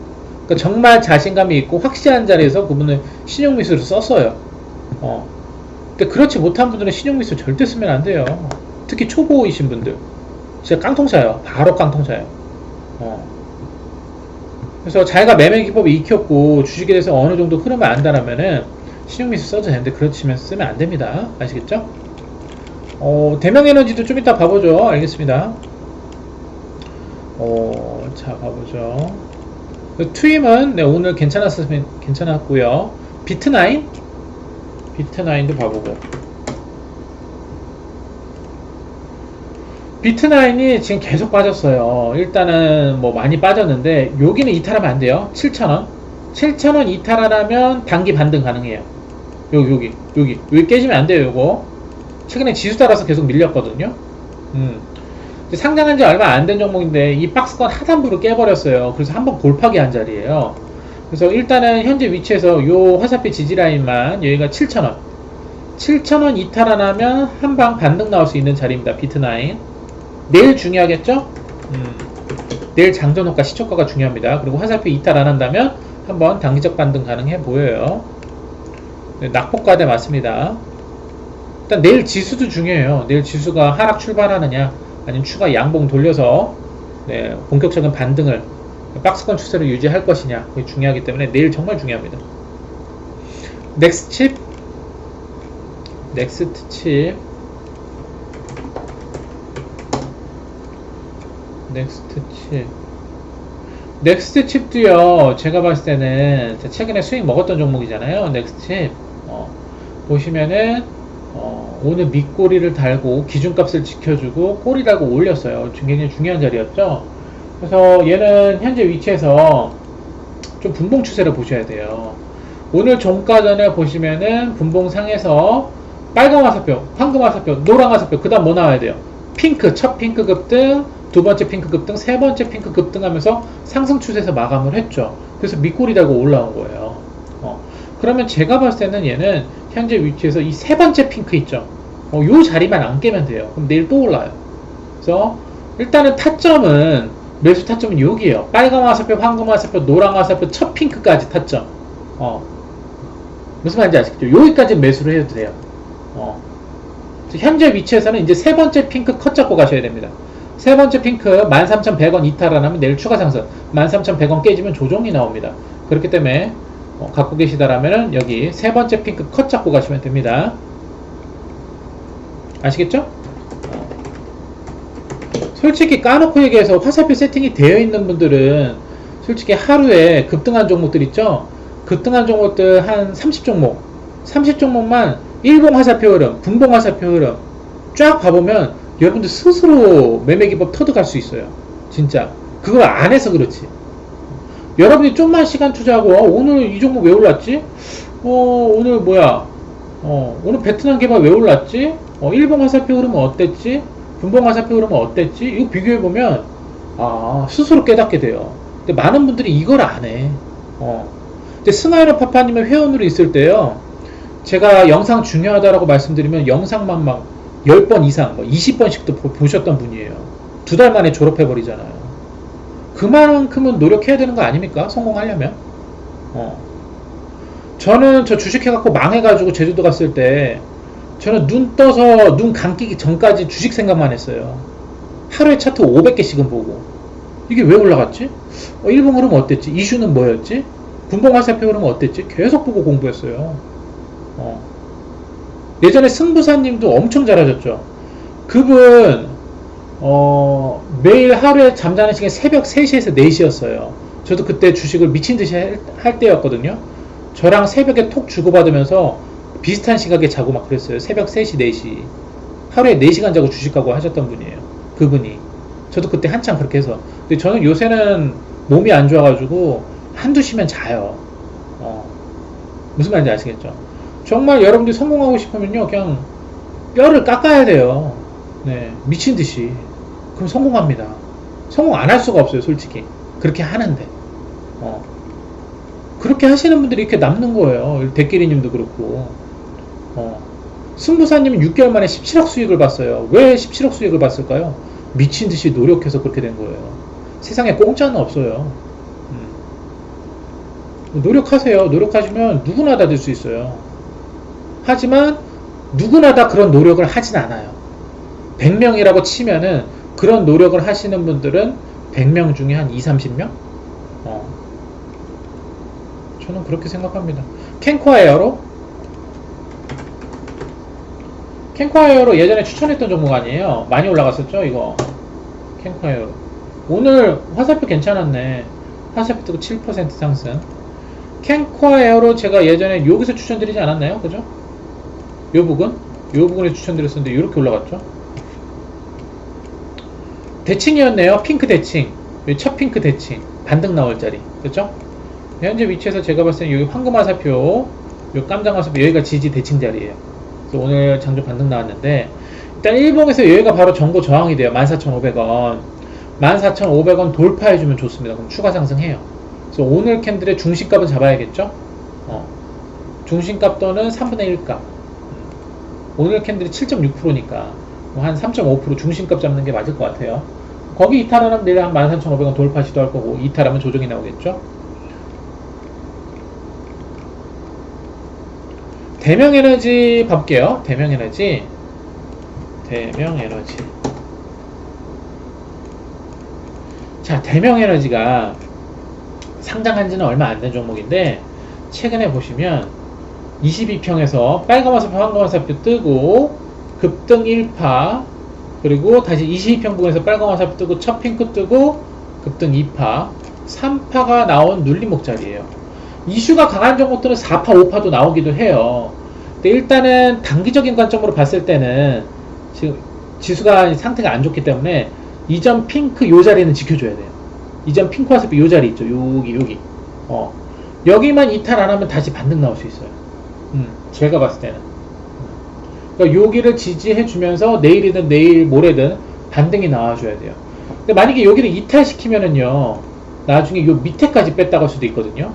그러니까 정말 자신감이 있고 확실한 자리에서 그분은 신용미수를 썼어요. 근데 그렇지 못한 분들은 신용미수 절대 쓰면 안 돼요. 특히 초보이신 분들 진짜 깡통차요. 바로 깡통차요. 그래서 자기가 매매 기법이 익혔고 주식에 대해서 어느 정도 흐름을 안다라면은 신용미수 써도 되는데 그렇지만 쓰면 안 됩니다. 아시겠죠? 대명에너지도 좀 이따 봐보죠. 알겠습니다. 자, 봐보죠. 트윈은 네, 오늘 괜찮았고요. 비트나인도 봐보고. 비트나인이 지금 계속 빠졌어요. 일단은 뭐 많이 빠졌는데 여기는 이탈하면 안 돼요. 7,000원 이탈하려면 단기 반등 가능해요. 여기 깨지면 안 돼요. 요거 최근에 지수 따라서 계속 밀렸거든요. 상장한 지 얼마 안 된 종목인데 이 박스권 하단부를 깨버렸어요. 그래서 한번 골파기 한 자리예요. 그래서 일단은 현재 위치에서 요 화살표 지지라인만 여기가 7,000원 이탈하면 한방 반등 나올 수 있는 자리입니다. 비트나인 내일 중요하겠죠? 내일 장전호가 시초가가 중요합니다. 그리고 화살표 이탈 안 한다면 한번 단기적 반등 가능해 보여요. 네, 낙폭과대 맞습니다. 일단 내일 지수도 중요해요. 내일 지수가 하락 출발하느냐 아니면 추가 양봉 돌려서 네, 본격적인 반등을 박스권 추세를 유지할 것이냐 그게 중요하기 때문에 내일 정말 중요합니다. 넥스트 칩도요. 제가 봤을 때는 최근에 수익 먹었던 종목이잖아요. 넥스트 칩 보시면은 오늘 밑꼬리를 달고 기준값을 지켜주고 꼬리 달고 올렸어요. 굉장히 중요한 자리였죠. 그래서 얘는 현재 위치에서 좀 분봉 추세를 보셔야 돼요. 오늘 종가 전에 보시면은 분봉상에서 빨간 화살표, 황금 화살표, 노란 화살표, 그 다음 뭐 나와야 돼요? 첫 핑크 급등, 두 번째 핑크 급등, 세 번째 핑크 급등하면서 상승 추세에서 마감을 했죠. 그래서 밑꼬리 달고 올라온 거예요. 그러면 제가 봤을 때는 얘는 현재 위치에서 이 세 번째 핑크 있죠. 요 자리만 안 깨면 돼요. 그럼 내일 또 올라요. 그래서 일단은 타점은 매수 타점은 여기에요. 빨간 화살표, 황금 화살표, 노란 화살표, 첫 핑크까지 타점. 무슨 말인지 아시겠죠? 여기까지 매수를 해도 돼요. 현재 위치에서는 이제 세 번째 핑크 컷 잡고 가셔야 됩니다. 세 번째 핑크 13,100원 이탈 안 하면 내일 추가 상승. 13,100원 깨지면 조정이 나옵니다. 그렇기 때문에 갖고 계시다라면은 여기 세 번째 핑크 컷 잡고 가시면 됩니다. 아시겠죠? 솔직히 까놓고 얘기해서 화살표 세팅이 되어 있는 분들은 솔직히 하루에 급등한 종목들 있죠? 급등한 종목들 한 30종목 30종목만 일봉 화살표 흐름, 분봉 화살표 흐름 쫙 봐보면 여러분들 스스로 매매기법 터득할 수 있어요. 진짜 그걸 안 해서 그렇지. 여러분이 좀만 시간 투자하고 오늘 이 종목 왜 올랐지? 오늘 뭐야? 오늘 베트남 개발 왜 올랐지? 일봉 화살표 흐름은 어땠지? 분봉 화살표 흐름은 어땠지? 이거 비교해보면 스스로 깨닫게 돼요. 근데 많은 분들이 이걸 안 해. 근데 스마일러 파파님의 회원으로 있을 때요, 제가 영상 중요하다라고 말씀드리면 영상만 막 10번 이상 20번씩도 보셨던 분이에요. 2달 만에 졸업해버리잖아요. 그만큼은 노력해야 되는 거 아닙니까? 성공하려면. 저는 저 주식해갖고 망해가지고 제주도 갔을 때 저는 눈 떠서 눈 감기기 전까지 주식 생각만 했어요. 하루에 차트 500개씩은 보고 이게 왜 올라갔지? 일봉 흐름 어땠지? 이슈는 뭐였지? 분봉 화살표 흐름 어땠지? 계속 보고 공부했어요. 예전에 승부사님도 엄청 잘하셨죠. 그분 매일 하루에 잠자는 시간이 새벽 3시에서 4시였어요. 저도 그때 주식을 미친듯이 할 때였거든요. 저랑 새벽에 톡 주고받으면서 비슷한 시각에 자고 막 그랬어요. 새벽 3시, 4시. 하루에 4시간 자고 주식하고 하셨던 분이에요. 그분이. 저도 그때 한참 그렇게 해서. 근데 저는 요새는 몸이 안 좋아가지고 한두 시면 자요. 무슨 말인지 아시겠죠? 정말 여러분들이 성공하고 싶으면요, 그냥 뼈를 깎아야 돼요. 네, 미친듯이. 그럼 성공합니다. 성공 안 할 수가 없어요, 솔직히. 그렇게 하는데. 그렇게 하시는 분들이 이렇게 남는 거예요. 대끼리님도 그렇고. 승부사님은 6개월 만에 17억 수익을 봤어요. 왜 17억 수익을 봤을까요? 미친듯이 노력해서 그렇게 된 거예요. 세상에 공짜는 없어요. 노력하세요. 노력하시면 누구나 다 될 수 있어요. 하지만 누구나 다 그런 노력을 하진 않아요. 100명이라고 치면은 그런 노력을 하시는 분들은 100명 중에 한 20-30명? 저는 그렇게 생각합니다. 캔코에어로 예전에 추천했던 종목 아니에요? 많이 올라갔었죠 이거. 캔코에어로 오늘 화살표 괜찮았네. 화살표 뜨고 7% 상승. 캔코에어로 제가 예전에 여기서 추천드리지 않았나요? 그죠? 요 부분에 추천드렸었는데 이렇게 올라갔죠. 대칭이었네요. 핑크 대칭. 첫 핑크 대칭. 반등 나올 자리. 그렇죠? 현재 위치에서 제가 봤을 때 여기 황금 화살표, 요 깜장 화살표, 여기가 지지 대칭 자리예요. 그래서 오늘 장중 반등 나왔는데 일단 일봉에서 여기가 바로 전고 저항이 돼요. 14,500원. 14,500원 돌파해주면 좋습니다. 그럼 추가 상승해요. 그래서 오늘 캔들의 중심값은 잡아야겠죠? 중심값 또는 3분의 1값. 오늘 캔들이 7.6%니까 한 3.5% 중심값 잡는 게 맞을 것 같아요. 거기 이탈하면 내일 한 13,500원 돌파 시도할 거고, 이탈하면 조정이 나오겠죠? 대명에너지 볼게요. 대명에너지. 자, 대명에너지가 상장한 지는 얼마 안 된 종목인데, 최근에 보시면 22평에서 빨간 화살표, 황금 화살표 뜨고 급등 1파, 그리고 다시 22평 부분에서 빨간 화살표 뜨고 첫 핑크 뜨고 급등 2파, 3파가 나온 눌림목 자리예요. 이슈가 강한 종목들은 4파, 5파도 나오기도 해요. 근데 일단은 단기적인 관점으로 봤을 때는 지금 지수가 상태가 안 좋기 때문에 이전 핑크 요 자리는 지켜줘야 돼요. 이전 핑크 화살표 요 자리 있죠. 여기. 여기만 이탈 안 하면 다시 반등 나올 수 있어요. 제가 봤을 때는. 그러니까 여기를 지지해 주면서 내일이든 내일 모레든 반등이 나와줘야 돼요. 근데 만약에 여기를 이탈시키면은요, 나중에 요 밑에까지 뺐다 갈 수도 있거든요.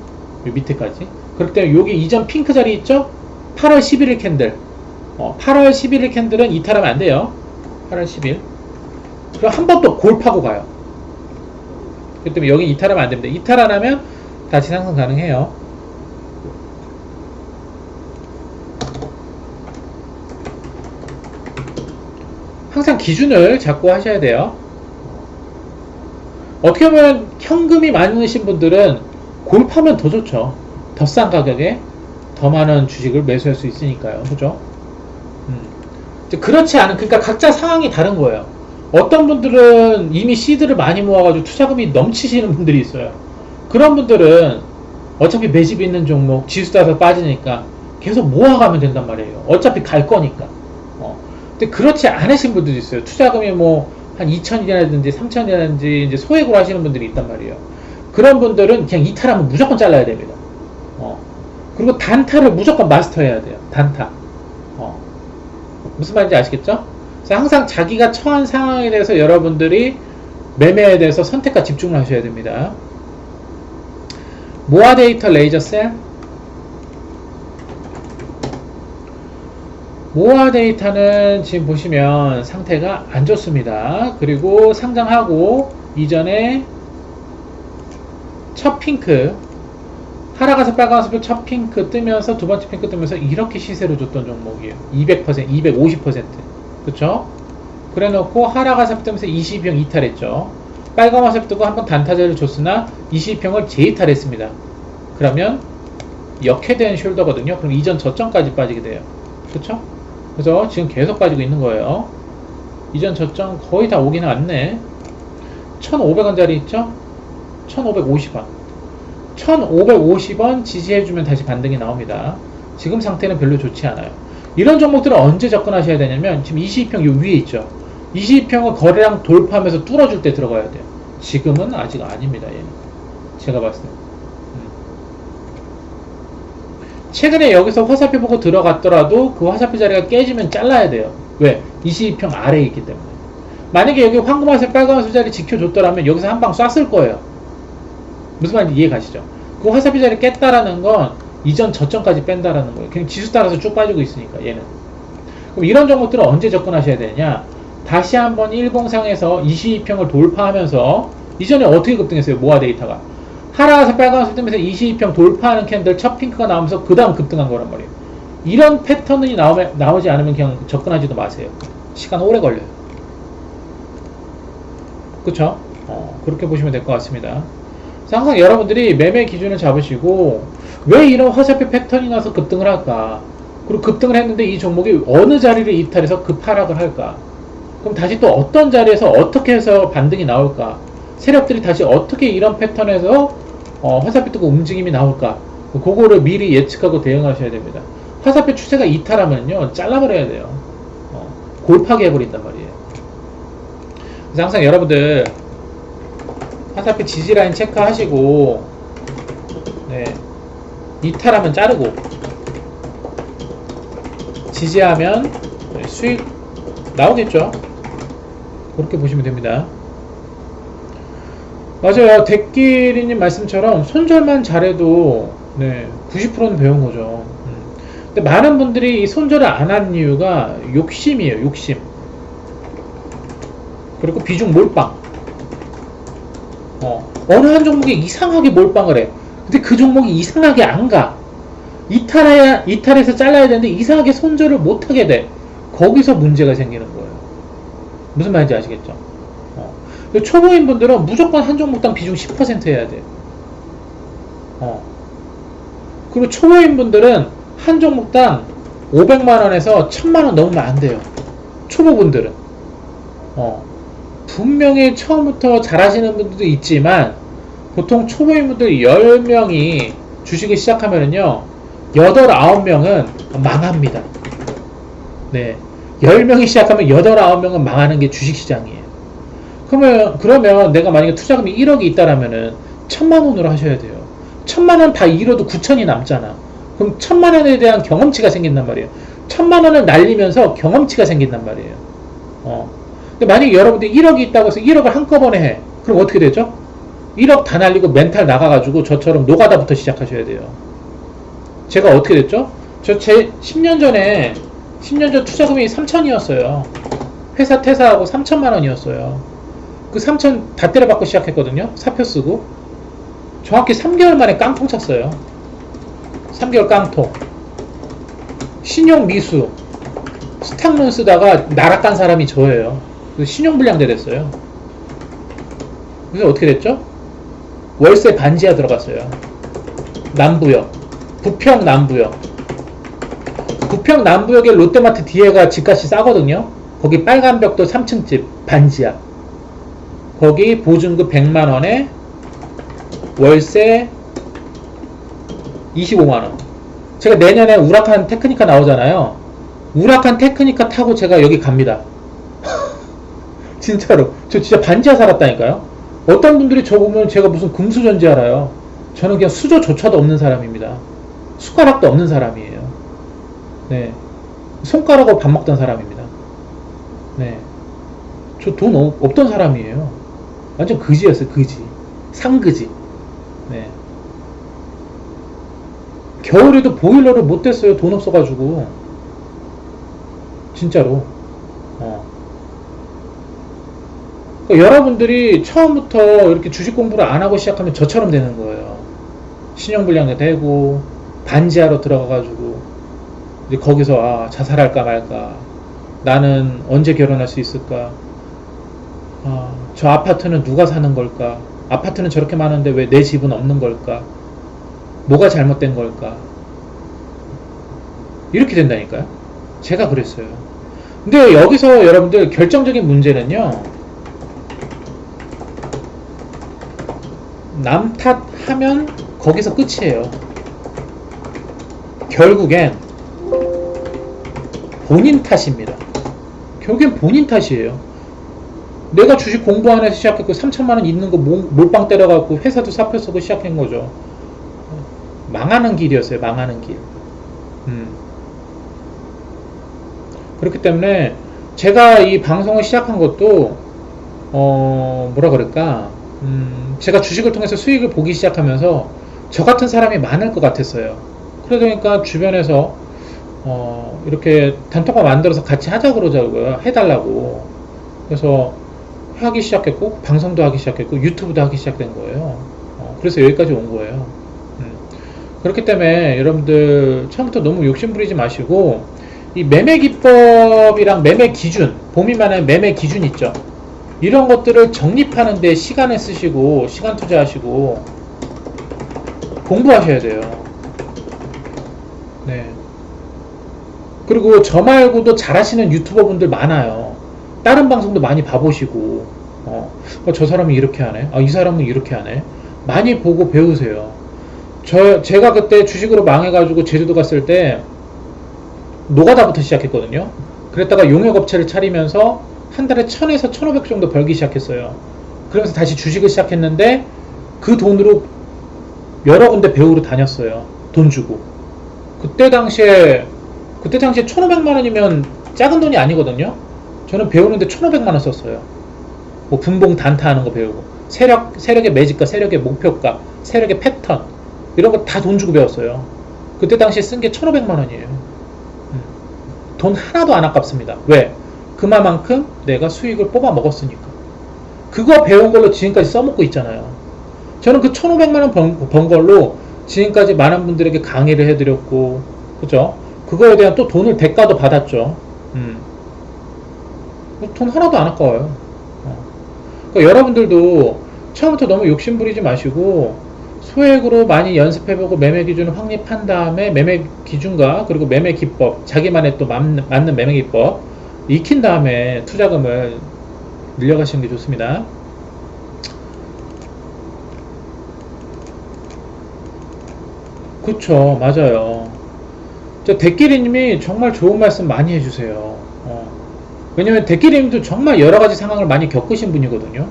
요 밑에까지. 그렇기 때문에 여기 이전 핑크 자리 있죠? 8월 11일 캔들. 8월 11일 캔들은 이탈하면 안 돼요. 8월 10일. 그럼 한 번 또 골 파고 가요. 그렇기 때문에 여기 이탈하면 안 됩니다. 이탈 안 하면 다시 상승 가능해요. 항상 기준을 잡고 하셔야 돼요. 어떻게 보면 현금이 많으신 분들은 골프하면 더 좋죠. 더 싼 가격에 더 많은 주식을 매수할 수 있으니까요. 그죠? 그렇지 않은, 그러니까 각자 상황이 다른 거예요. 어떤 분들은 이미 시드를 많이 모아가지고 투자금이 넘치시는 분들이 있어요. 그런 분들은 어차피 매집이 있는 종목 지수 따라서 빠지니까 계속 모아가면 된단 말이에요. 어차피 갈 거니까. 근데 그렇지 않으신 분들도 있어요. 투자금이 뭐 한 2천이라든지 3천이라든지 이제 소액으로 하시는 분들이 있단 말이에요. 그런 분들은 그냥 이탈하면 무조건 잘라야 됩니다. 그리고 단타를 무조건 마스터해야 돼요. 단타. 무슨 말인지 아시겠죠? 그래서 항상 자기가 처한 상황에 대해서 여러분들이 매매에 대해서 선택과 집중을 하셔야 됩니다. 모아 데이터 레이저 셀. 모아 데이터는 지금 보시면 상태가 안 좋습니다. 그리고 상장하고 이전에 첫 핑크, 하락가서 빨간색 첫 핑크 뜨면서 두 번째 핑크 뜨면서 이렇게 시세로 줬던 종목이에요. 200%, 250%. 그쵸? 그래 놓고 하락가서 뜨면서 22평 이탈했죠. 빨간 화살 뜨고 한번 단타제를 줬으나 22평을 재이탈했습니다. 그러면 역회된 숄더거든요. 그럼 이전 저점까지 빠지게 돼요. 그쵸? 그래서 지금 계속 빠지고 있는 거예요. 이전 저점 거의 다 오긴 왔네. 1,500원짜리 있죠? 1,550원. 1,550원 지지해주면 다시 반등이 나옵니다. 지금 상태는 별로 좋지 않아요. 이런 종목들은 언제 접근하셔야 되냐면 지금 22평 요 위에 있죠. 22평을 거래량 돌파하면서 뚫어줄 때 들어가야 돼요. 지금은 아직 아닙니다. 얘는 제가 봤을 때 최근에 여기서 화살표 보고 들어갔더라도 그 화살표 자리가 깨지면 잘라야 돼요. 왜? 22평 아래에 있기 때문에. 만약에 여기 황금 화살 빨간 화살 자리 지켜줬더라면 여기서 한 방 쐈을 거예요. 무슨 말인지 이해 가시죠? 그 화살표 자리 깼다라는 건 이전 저점까지 뺀다라는 거예요. 그냥 지수 따라서 쭉 빠지고 있으니까 얘는. 그럼 이런 종목들은 언제 접근하셔야 되냐? 다시 한번 일봉상에서 22평을 돌파하면서 이전에 어떻게 급등했어요? 모아 데이터가 하락에서 빨간색 뜨면서 22평 돌파하는 캔들 첫 핑크가 나오면서 그 다음 급등한 거란 말이에요. 이런 패턴이 나오지 않으면 그냥 접근하지도 마세요. 시간 오래 걸려요. 그쵸? 그렇게 보시면 될 것 같습니다. 그래서 항상 여러분들이 매매 기준을 잡으시고 왜 이런 화살표 패턴이 나서 급등을 할까? 그리고 급등을 했는데 이 종목이 어느 자리를 이탈해서 급하락을 할까? 그럼 다시 또 어떤 자리에서 어떻게 해서 반등이 나올까? 세력들이 다시 어떻게 이런 패턴에서 화살표 뜨고 움직임이 나올까? 그거를 미리 예측하고 대응하셔야 됩니다. 화살표 추세가 이탈하면요 잘라버려야 돼요. 골파게 해버린단 말이에요. 그래서 항상 여러분들 화살표 지지라인 체크하시고 네, 이탈하면 자르고 지지하면 수익 나오겠죠. 그렇게 보시면 됩니다. 맞아요. 대끼리님 말씀처럼 손절만 잘해도 네, 90%는 배운 거죠. 근데 많은 분들이 이 손절을 안 한 이유가 욕심이에요. 욕심. 그리고 비중 몰빵. 어느 한 종목에 이상하게 몰빵을 해. 근데 그 종목이 이상하게 안 가. 이탈해서 잘라야 되는데 이상하게 손절을 못 하게 돼. 거기서 문제가 생기는 거예요. 무슨 말인지 아시겠죠? 초보인 분들은 무조건 한 종목당 비중 10% 해야 돼요. 그리고 초보인 분들은 한 종목당 500만원에서 1000만원 넘으면 안 돼요. 초보분들은. 분명히 처음부터 잘하시는 분들도 있지만 보통 초보인 분들 10명이 주식을 시작하면은요 8, 9명은 망합니다. 네. 10명이 시작하면 8, 9명은 망하는 게 주식시장이에요. 그러면 내가 만약에 투자금이 1억이 있다라면은 1000만원으로 하셔야 돼요. 1000만원 다 잃어도 9천이 남잖아. 그럼 1000만원에 대한 경험치가 생긴단 말이에요. 1000만원을 날리면서 경험치가 생긴단 말이에요. 근데 만약에 여러분들이 1억이 있다고 해서 1억을 한꺼번에 해. 그럼 어떻게 되죠? 1억 다 날리고 멘탈 나가가지고 저처럼 노가다부터 시작하셔야 돼요. 제가 어떻게 됐죠? 제 10년 전 투자금이 3천이었어요. 회사 퇴사하고 3천만원이었어요. 그 3천 다 때려받고 시작했거든요. 사표 쓰고 정확히 3개월 만에 깡통 쳤어요. 3개월 깡통. 신용 미수 스탁론 쓰다가 나락간 사람이 저예요. 신용불량자 됐어요. 그래서 어떻게 됐죠? 월세 반지하 들어갔어요. 남부역, 부평 남부역. 부평 남부역에 롯데마트 뒤에가 집값이 싸거든요. 거기 빨간벽돌 3층 집 반지하. 거기 보증금 100만원에 월세 25만원. 제가 내년에 우라칸 테크니카 나오잖아요. 우라칸 테크니카 타고 제가 여기 갑니다. 진짜로. 저 진짜 반지하 살았다니까요. 어떤 분들이 저 보면 제가 무슨 금수저인지 알아요. 저는 그냥 수저조차도 없는 사람입니다. 숟가락도 없는 사람이에요. 네. 손가락으로 밥 먹던 사람입니다. 네. 저 돈 없던 사람이에요. 완전 그지였어요, 그지. 상그지. 네. 겨울에도 보일러를 못 댔어요, 돈 없어가지고. 진짜로. 그러니까 여러분들이 처음부터 이렇게 주식 공부를 안 하고 시작하면 저처럼 되는 거예요. 신용불량자 되고, 반지하로 들어가가지고, 이제 거기서, 자살할까 말까. 나는 언제 결혼할 수 있을까? 저 아파트는 누가 사는 걸까? 아파트는 저렇게 많은데 왜 내 집은 없는 걸까? 뭐가 잘못된 걸까? 이렇게 된다니까요. 제가 그랬어요. 근데 여기서 여러분들 결정적인 문제는요, 남 탓하면 거기서 끝이에요. 결국엔 본인 탓입니다. 결국엔 본인 탓이에요. 내가 주식 공부 안 해서 시작했고 3천만원 있는 거 몰빵 때려갖고 회사도 사표 쓰고 시작한 거죠. 망하는 길이었어요. 망하는 길. 그렇기 때문에 제가 이 방송을 시작한 것도 뭐라 그럴까, 제가 주식을 통해서 수익을 보기 시작하면서 저 같은 사람이 많을 것 같았어요. 그러다 보니까 주변에서 이렇게 단톡방 만들어서 같이 하자 그러자고요. 해달라고. 그래서 하기 시작했고, 방송도 하기 시작했고, 유튜브도 하기 시작된 거예요. 그래서 여기까지 온 거예요. 그렇기 때문에 여러분들 처음부터 너무 욕심부리지 마시고, 이 매매 기법이랑 매매 기준, 봄이 말하는 매매 기준 있죠. 이런 것들을 정립하는 데 시간을 쓰시고, 시간 투자하시고, 공부하셔야 돼요. 네. 그리고 저 말고도 잘하시는 유튜버 분들 많아요. 다른 방송도 많이 봐보시고, 저 사람은 이렇게 하네. 이 사람은 이렇게 하네. 많이 보고 배우세요. 제가 그때 주식으로 망해가지고 제주도 갔을 때, 노가다부터 시작했거든요. 그랬다가 용역업체를 차리면서 한 달에 1000에서 1500 정도 벌기 시작했어요. 그러면서 다시 주식을 시작했는데 그 돈으로 여러 군데 배우러 다녔어요. 돈 주고. 그때 당시에 1500만 원이면 작은 돈이 아니거든요. 저는 배우는데 1500만 원 썼어요. 뭐 분봉 단타 하는 거 배우고, 세력의 매집가, 세력의 목표가, 세력의 패턴, 이런 거 다 돈 주고 배웠어요. 그때 당시에 쓴 게 1500만 원이에요. 돈 하나도 안 아깝습니다. 왜? 그만큼 내가 수익을 뽑아 먹었으니까. 그거 배운 걸로 지금까지 써먹고 있잖아요. 저는 그 1500만 원 번 걸로 지금까지 많은 분들에게 강의를 해드렸고, 그죠? 그거에 대한 또 돈을 대가도 받았죠. 돈 하나도 안 아까워요. 그러니까 여러분들도 처음부터 너무 욕심부리지 마시고, 소액으로 많이 연습해보고 매매 기준을 확립한 다음에 매매 기준과 그리고 매매 기법, 자기만의 또 맞는 매매 기법 익힌 다음에 투자금을 늘려가시는 게 좋습니다. 그쵸, 맞아요. 대끼리님이 정말 좋은 말씀 많이 해주세요. 왜냐면 대끼리님도 정말 여러가지 상황을 많이 겪으신 분이거든요.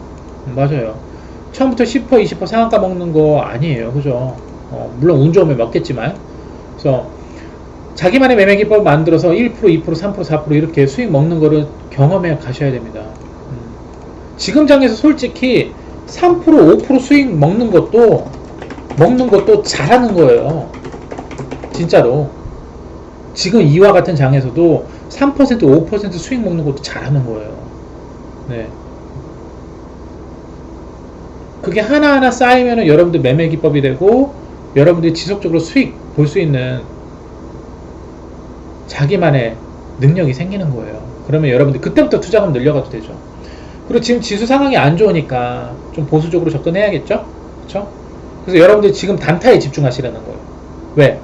맞아요. 처음부터 10% 20% 상한가 먹는 거 아니에요. 그죠? 물론 운 좋으면 먹겠지만. 그래서 자기만의 매매 기법을 만들어서 1%, 2%, 3%, 4% 이렇게 수익 먹는 거를 경험해 가셔야 됩니다. 지금 장에서 솔직히 3%, 5% 수익 먹는 것도 잘하는 거예요. 진짜로. 지금 이와 같은 장에서도 3%, 5% 수익 먹는 것도 잘하는 거예요. 네. 그게 하나하나 쌓이면은 여러분들 매매 기법이 되고 여러분들이 지속적으로 수익 볼 수 있는 자기만의 능력이 생기는 거예요. 그러면 여러분들 그때부터 투자금 늘려가도 되죠. 그리고 지금 지수 상황이 안 좋으니까 좀 보수적으로 접근해야겠죠? 그쵸? 그래서 여러분들 지금 단타에 집중하시라는 거예요. 왜?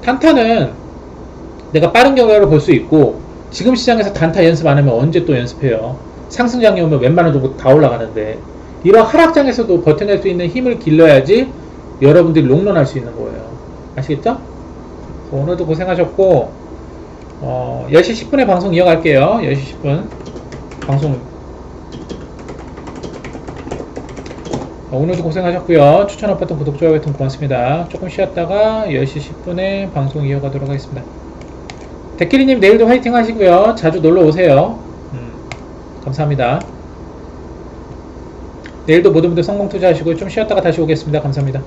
단타는 내가 빠른 결과를 볼 수 있고 지금 시장에서 단타 연습 안 하면 언제 또 연습해요? 상승장이 오면 웬만한 종목 다 올라가는데 이런 하락장에서도 버텨낼 수 있는 힘을 길러야지 여러분들이 롱런할 수 있는 거예요. 아시겠죠? 오늘도 고생하셨고 10시 10분에 방송 이어갈게요. 10시 10분 방송 오늘도 고생하셨고요. 추천 없었던 구독, 좋아요 버튼 고맙습니다. 조금 쉬었다가 10시 10분에 방송 이어가도록 하겠습니다. 데키리님 내일도 화이팅 하시고요. 자주 놀러 오세요. 감사합니다. 내일도 모든 분들 성공 투자하시고 좀 쉬었다가 다시 오겠습니다. 감사합니다.